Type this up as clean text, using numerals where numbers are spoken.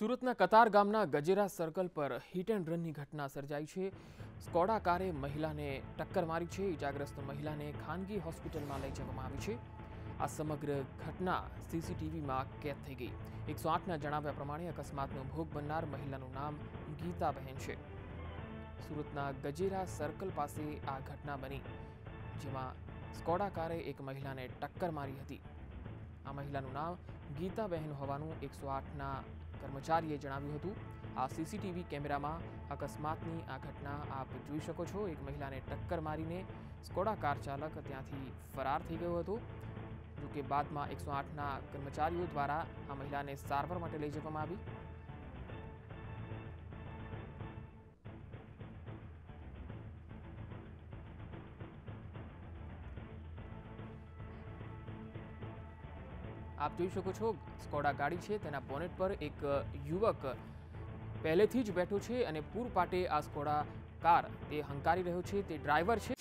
સુરતના કતાર ગામના ગજેરા સર્કલ પર હિટ એન્ડ રનની ઘટના સર્જાઈ છે। સ્કોડા કારે મહિલાને ટક્કર મારી છે। ઇજાગ્રસ્ત મહિલાને ખાનગી હોસ્પિટલમાં લઈ જવામાં આવી છે। આ સમગ્ર ઘટના સીસીટીવીમાં કેદ થઈ ગઈ। 108ના જણાવ્યા પ્રમાણે અકસ્માતનો ભોગ બનનાર મહિલાનું નામ ગીતાબહેન છે। સુરતના ગજેરા સર્કલ પાસે આ ઘટના બની, જેમાં સ્કોડા કારે એક મહિલાને ટક્કર મારી હતી। આ મહિલાનું નામ ગીતાબહેન હોવાનું 108ના કર્મચારીએ જણાવ્યું હતું। આ સીસીટીવી કેમેરામાં અકસ્માતની આ ઘટના આપ જોઈ શકો છો। એક મહિલાને ટક્કર મારીને સ્કોડા કાર ચાલક ત્યાંથી ફરાર થઈ ગયો હતો। જોકે બાદમાં 108ના કર્મચારીઓ દ્વારા આ મહિલાને સારવાર માટે લઈ જવામાં આવી। आप જોઈ શકો છો સ્કોડા ગાડી છે, તેના બોનેટ પર એક યુવક પહેલેથી જ બેઠો છે અને પૂરપાટે આ સ્કોડા કાર તે હંકારી રહ્યો છે। તે ડ્રાઈવર છે।